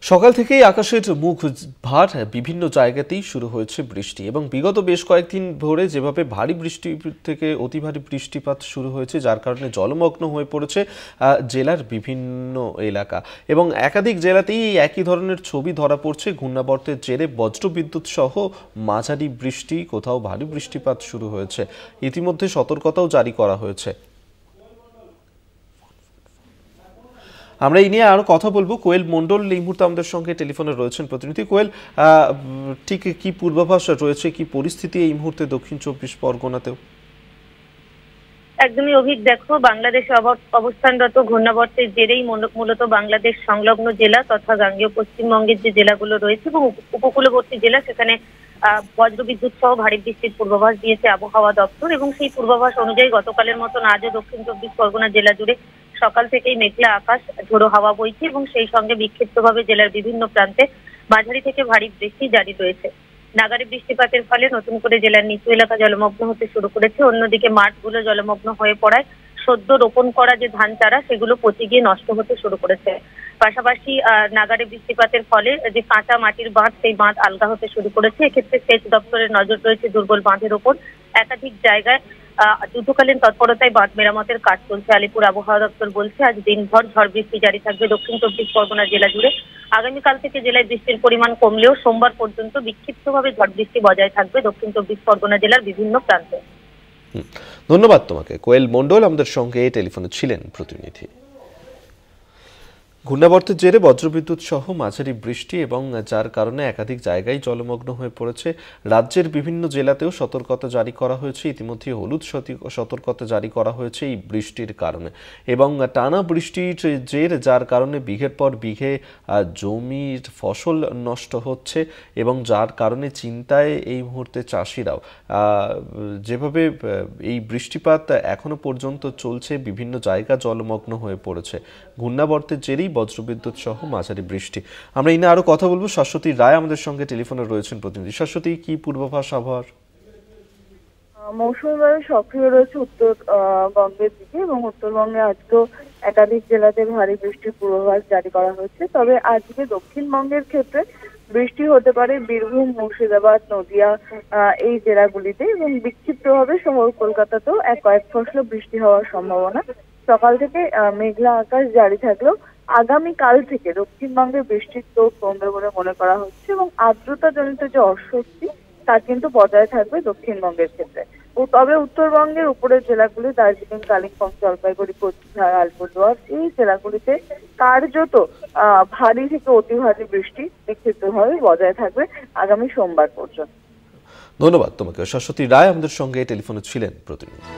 সকাল থেকেই আকাশের মুখ ভার বিভিন্ন জায়গাতেই শুরু হয়েছে বৃষ্টি এবং বিগত বেশ কয়েকদিন ধরে যেভাবে ভারী বৃষ্টি থেকে অতি ভারী বৃষ্টিপাত শুরু হয়েছে, যার কারণে জলমগ্ন হয়ে পড়েছে জেলার বিভিন্ন এলাকা এবং একাধিক জেলাতেই এই একই ধরনের ছবি ধরা পড়ছে। ঘূর্ণাবর্তের জেরে বজ্রবিদ্যুৎ সহ মাঝারি বৃষ্টি, কোথাও ভারী বৃষ্টিপাত শুরু হয়েছে। ইতিমধ্যে সতর্কতাও জারি করা হয়েছে। আমরা এই নিয়ে আরো কথা বলবো। কোয়েল মণ্ডল এই মুহূর্তে আমাদের সঙ্গে টেলিফোনে রয়েছেন প্রতিনিধি। কোয়েল, ঠিক কি পূর্বাভাস রয়েছে, কি পরিস্থিতি এই মুহূর্তে দক্ষিণ চব্বিশ পরগনাতেও? একদমই অভিক, দেখো, বাংলাদেশে অবস্থানরত ঘূর্ণাবর্তের জেরেই মূলত বাংলাদেশ সংলগ্ন জেলা তথা গাঙ্গেয় পশ্চিমবঙ্গের যে জেলাগুলো রয়েছে এবং উপকূলবর্তী জেলা, সেখানে বজ্রবিদ্যুৎ সহ ভারী বৃষ্টির পূর্বাভাস দিয়েছে আবহাওয়া দপ্তর। এবং সেই পূর্বাভাস অনুযায়ী গতকালের মতন আজও দক্ষিণ চব্বিশ পরগনা জেলা জুড়ে সকাল থেকেই মেঘলা আকাশ, ঝোড়ো হাওয়া বইছে এবং সেই সঙ্গে বিক্ষিপ্তভাবে জেলার বিভিন্ন প্রান্তে মাঝারি থেকে ভারী বৃষ্টি জারি রয়েছে। নাগারে বৃষ্টিপাতের ফলে নতুন করে জেলার নিচু এলাকা জলমগ্ন হতে শুরু করেছে। অন্যদিকে মাঠগুলো জলমগ্ন হয়ে পড়ায় সদ্য রোপণ করা যে ধান চারা সেগুলো পচে গিয়ে নষ্ট হতে শুরু করেছে। পাশাপাশি নাগারে বৃষ্টিপাতের ফলে যে কাঁচা মাটির বাঁধ, সেই বাঁধ আলগা হতে শুরু করেছে। এক্ষেত্রে সেচ দপ্তরের নজর রয়েছে দুর্বল বাঁধের ওপর। একাধিক জায়গায় যুদ্ধকালীন তৎপরতায় বাঁধ মেরামতের কাজ চলছে। আলিপুর আবহাওয়া দপ্তর বলছে আজ দিনভর ঝড় বৃষ্টি জারি থাকবে দক্ষিণ চব্বিশ পরগনা জেলা জুড়ে। আগামীকাল থেকে জেলায় বৃষ্টির পরিমাণ কমলেও সোমবার পর্যন্ত বিক্ষিপ্তভাবে ঝড় বৃষ্টি বজায় থাকবে দক্ষিণ চব্বিশ পরগনা জেলার বিভিন্ন প্রান্তে। ধন্যবাদ তোমাকে। কোয়েল মণ্ডল আমাদের সঙ্গে টেলিফোনে ছিলেন প্রতিনিধি। ঘূর্ণাবর্তের জেরে বজ্রবিদ্যুৎ সহ মাঝারি বৃষ্টি এবং যার কারণে একাধিক জায়গায় জলমগ্ন হয়ে পড়েছে। রাজ্যের বিভিন্ন জেলাতেও সতর্কতা জারি করা হয়েছে। ইতিমধ্যে হলুদ সতর্কতা জারি করা হয়েছে এই বৃষ্টির কারণে এবং টানা বৃষ্টির জের, যার কারণে বিঘের পর বিঘে জমির ফসল নষ্ট হচ্ছে এবং যার কারণে চিন্তায় এই মুহূর্তে চাষিরাও। যেভাবে এই বৃষ্টিপাত এখনো পর্যন্ত চলছে, বিভিন্ন জায়গা জলমগ্ন হয়ে পড়েছে। ঘূর্ণাবর্তের জেরেই বজ্রবিদ্যুৎ সহ মাঝারি বৃষ্টি। আমরা এই নিয়ে আরো কথা বলবো। শাশ্বতী রায় আমাদের সঙ্গে টেলিফোনে রয়েছেন প্রতিনিধি। শাশ্বতী, কি পূর্বাভাস আবহাওয়ার? মৌসুমী বায়ু সক্রিয় রয়েছে উত্তরবঙ্গের দিকে এবং উত্তরবঙ্গে আজকেও একাধিক জেলাতে ভারী বৃষ্টির পূর্বাভাস জারি করা হয়েছে। তবে আজকে দক্ষিণবঙ্গের ক্ষেত্রে বৃষ্টি হতে পারে বীরভূম, মুর্শিদাবাদ, নদিয়া এই জেলাগুলিতে এবং বিক্ষিপ্তভাবে শহর কলকাতাতেও কয়েক ফসল বৃষ্টি হওয়ার সম্ভাবনা। সকাল থেকে মেঘলা আকাশ জারি থাকলেও আগামীকাল থেকে দক্ষিণবঙ্গে বৃষ্টির তোড় কমবে বলে মনে করা হচ্ছে এবং আর্দ্রতাজনিত যে অস্বস্তি তা কিন্তু বজায় থাকবে দক্ষিণবঙ্গের ক্ষেত্রে। তবে উত্তরবঙ্গের উপরের জেলাগুলি দার্জিলিং, কালিম্পং, জলপাইগুড়ি, কোচবিহার, আলিপুরদুয়ার এই জেলাগুলিতে কার্যত ভারী থেকে অতি ভারী বৃষ্টি বিক্ষিপ্তভাবে বজায় থাকবে আগামী সোমবার পর্যন্ত। ধন্যবাদ তোমাকে। শাশ্বতী রায় আমাদের সঙ্গে টেলিফোনে ছিলেন প্রতিনিধি।